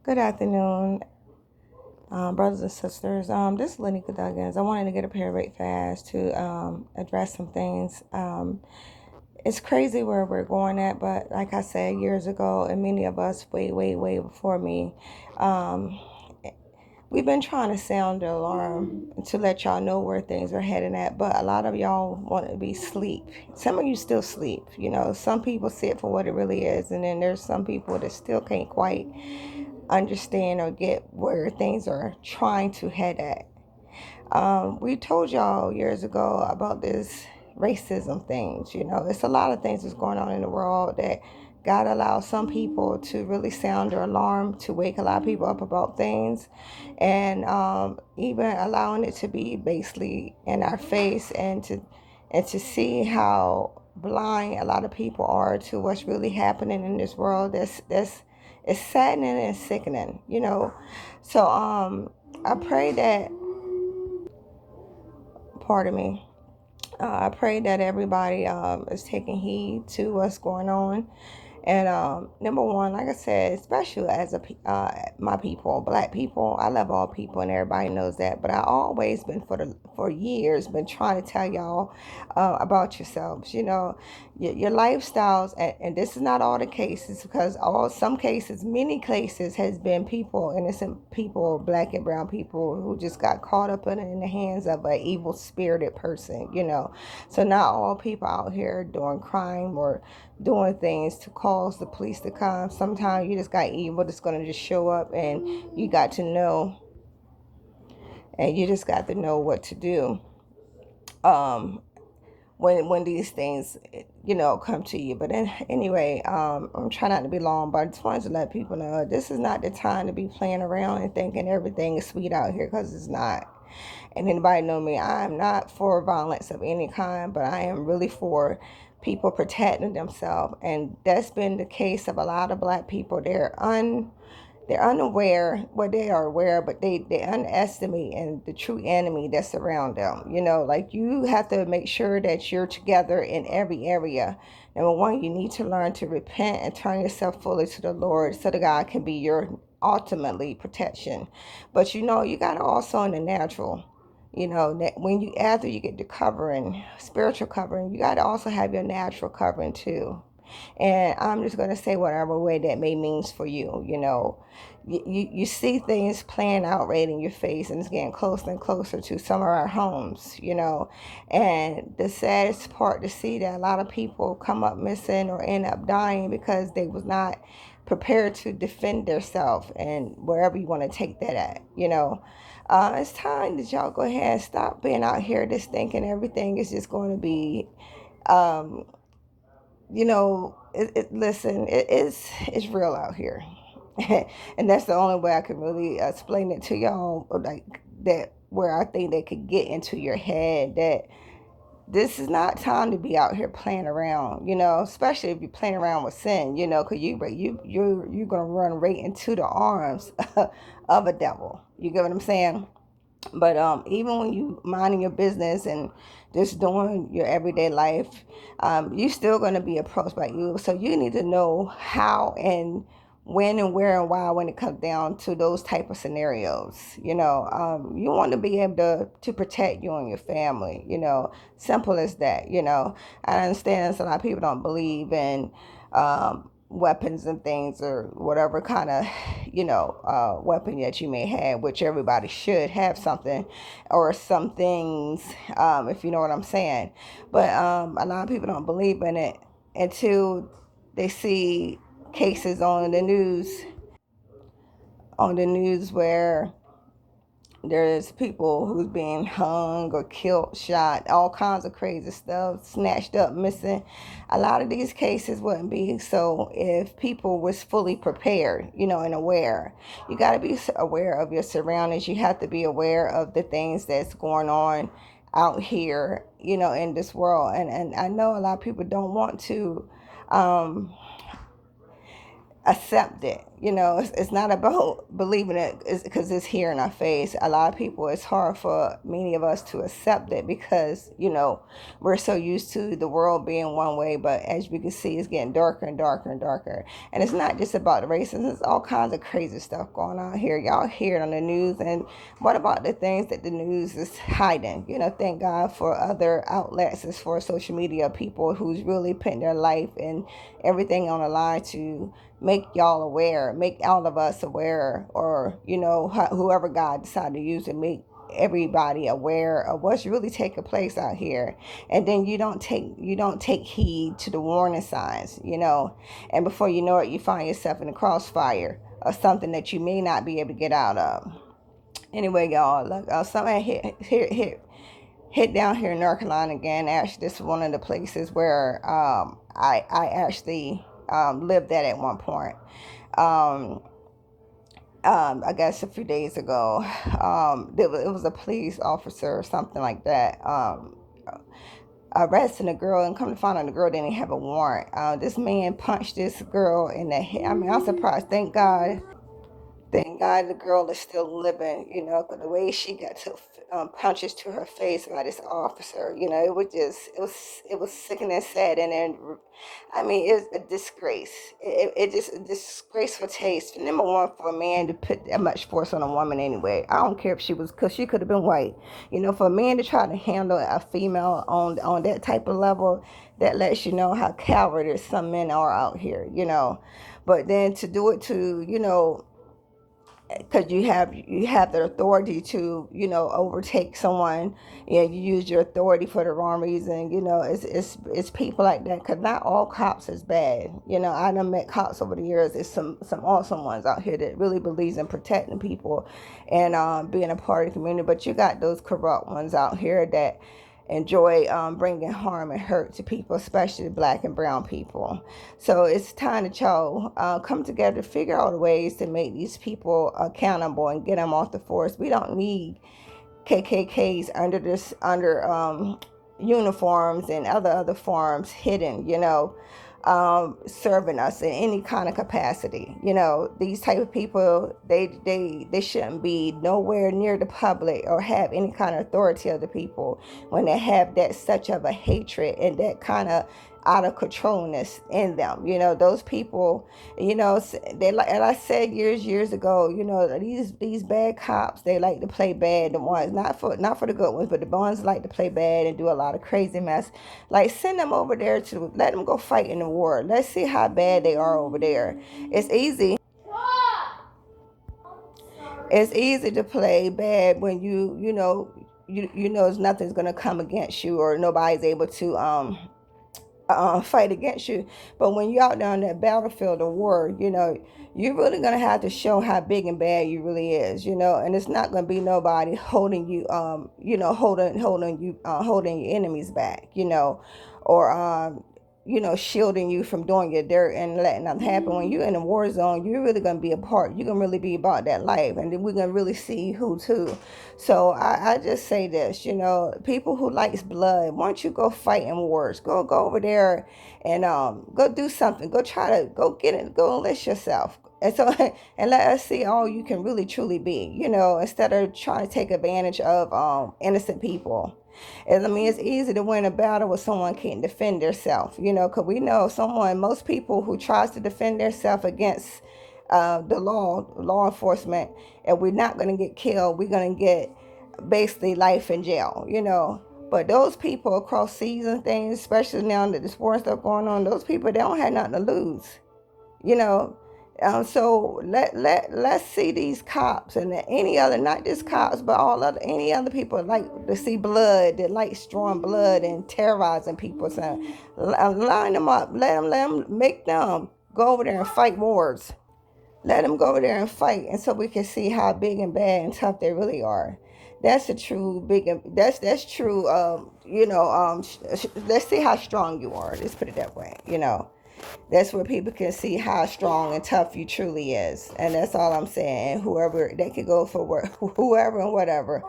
Good afternoon, brothers and sisters. This is Lenika Duggins. I wanted to get up here right fast to address some things. It's crazy where we're going at, but like I said years ago, and many of us way before me, um, we've been trying to sound the alarm to let y'all know where things are heading at, but a lot of y'all want to be sleep. Some of you still sleep. Some people see it for what it really is, and then there's some people that still can't quite understand or get where things are trying to head at. We told y'all years ago about this racism things. It's a lot of things that's going on in the world that God allows some people to really sound their alarm to wake a lot of people up about things, and even allowing it to be basically in our face and to see how blind a lot of people are to what's really happening in this world. That's it's saddening and sickening. So I pray that, pardon me, I pray that everybody is taking heed to what's going on. And number one, like I said, especially as my people, black people, I love all people, and everybody knows that. But I always been for years been trying to tell y'all about yourselves. Your lifestyles, and this is not all the cases, because some cases, many cases, has been people, innocent people, black and brown people, who just got caught up in the hands of an evil spirited person. So not all people out here doing crime or doing things to cause the police to come. Sometimes you just got evil that's going to just show up, and you got to know, and you just got to know what to do um when these things come to you. But anyway, I'm trying not to be long, but I just wanted to let people know this is not the time to be playing around and thinking everything is sweet out here, because it's not. And anybody know me, I'm not for violence of any kind, but I am really for people protecting themselves. And that's been the case of a lot of black people. They're unaware. Well, they are aware, but they underestimate and the true enemy that's around them. Like, you have to make sure that you're together in every area. Number one, you need to learn to repent and turn yourself fully to the Lord, so that God can be your ultimately protection. But you got to also, in the natural, that when you, after you get the covering, spiritual covering, you got to also have your natural covering too. And I'm just going to say whatever way that may means for you. You see things playing out right in your face, and it's getting closer and closer to some of our homes. And the saddest part to see that a lot of people come up missing or end up dying because they was not prepared to defend themselves, and wherever you want to take that at. It's time that y'all go ahead and stop being out here just thinking everything is just going to be um, listen, it's real out here. And that's the only way I can really explain it to y'all, like that, where I think they could get into your head that this is not time to be out here playing around, especially if you're playing around with sin, because you're gonna run right into the arms of a devil. You get what I'm saying? But even when you minding your business and just doing your everyday life, you're still going to be approached by you. So you need to know how and when and where and why when it comes down to those type of scenarios. You want to be able to protect you and your family. Simple as that. I understand a lot of people don't believe in weapons and things, or whatever kind of weapon that you may have, which everybody should have something or some things, if you know what I'm saying. But a lot of people don't believe in it until they see cases on the news where there's people who's being hung or killed, shot, all kinds of crazy stuff, snatched up, missing. A lot of these cases wouldn't be so if people was fully prepared, and aware. You got to be aware of your surroundings. You have to be aware of the things that's going on out here, in this world. And I know a lot of people don't want to um, accept it. It's not about believing it because it's here in our face. A lot of people, it's hard for many of us to accept it because, we're so used to the world being one way. But as we can see, it's getting darker and darker and darker. And it's not just about the racism, it's all kinds of crazy stuff going on here. Y'all hear it on the news. And what about the things that the news is hiding? Thank God for other outlets as for social media, people who's really putting their life and everything on the line to make y'all aware, make all of us aware, or whoever God decided to use to make everybody aware of what's really taking place out here. And then you don't take heed to the warning signs, and before you know it, you find yourself in the crossfire of something that you may not be able to get out of. Anyway, y'all, look, something hit down here in North Carolina again. Actually, this is one of the places where I actually lived at one point. Um, I guess a few days ago, it was a police officer or something like that. Arresting a girl, and come to find out the girl didn't have a warrant. This man punched this girl in the head. I mean, I'm surprised. Thank God the girl is still living, 'cause the way she got to punches to her face by this officer, it was sickening and sad. And then, I mean, it's a disgrace. It just a disgraceful taste. Number one, for a man to put that much force on a woman anyway. I don't care if she was, because she could have been white. For a man to try to handle a female on that type of level, that lets you know how cowardice some men are out here. But then to do it to, because you have the authority to overtake someone, and you use your authority for the wrong reason. It's people like that, because not all cops is bad. I done met cops over the years. There's some awesome ones out here that really believes in protecting people and being a part of the community, but you got those corrupt ones out here that enjoy bringing harm and hurt to people, especially black and brown people. So it's time that y'all come together, figure out ways to make these people accountable and get them off the force. We don't need KKKs under uniforms and other forms hidden, serving us in any kind of capacity. These type of people, they shouldn't be nowhere near the public or have any kind of authority of the people when they have that such of a hatred and that kind of out of controlness in them. Those people, they like, and I said years ago, these bad cops, they like to play bad. The ones not for the good ones, but the ones like to play bad and do a lot of crazy mess. Like, send them over there to let them go fight in the war. Let's see how bad they are over there. It's easy. It's easy to play bad when nothing's gonna come against you, or nobody's able to fight against you. But when you're out there on that battlefield of war, you're really gonna have to show how big and bad you really is, and it's not gonna be nobody holding you, holding your enemies back, or shielding you from doing your dirt and letting nothing happen. When you're in a war zone, you're really gonna be a part. You're gonna really be about that life, and then we're gonna really see who's who. So I just say this, people who likes blood, why don't you go fight in wars? Go over there and go do something. Go try to go get it. Go enlist yourself. And so, and let us see all you can really truly be, instead of trying to take advantage of innocent people. And I mean, it's easy to win a battle when someone can't defend themselves, because we know most people who tries to defend themselves against the law enforcement, and we're not going to get killed. We're going to get basically life in jail. But those people across seas and things, especially now that there's war stuff going on, those people, they don't have nothing to lose, you know. So let's see these cops and any other, not just cops, but any other people like to see blood, that like strong blood and terrorizing people. So line them up, let them make them go over there and fight wars. Let them go over there and fight, and so we can see how big and bad and tough they really are. That's a true big and that's true. Let's see how strong you are. Let's put it that way. That's where people can see how strong and tough you truly is. And that's all I'm saying. Whoever, they could go for whoever and whatever.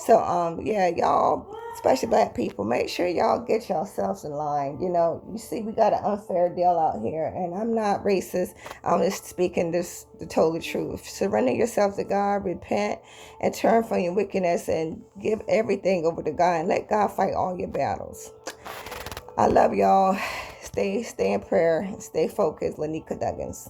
So, yeah, y'all, especially black people, make sure y'all get yourselves in line. You see, we got an unfair deal out here, and I'm not racist. I'm just speaking the total truth. Surrender yourself to God, repent, and turn from your wickedness, and give everything over to God, and let God fight all your battles. I love y'all. Stay in prayer. Stay focused. Lanika Duggins.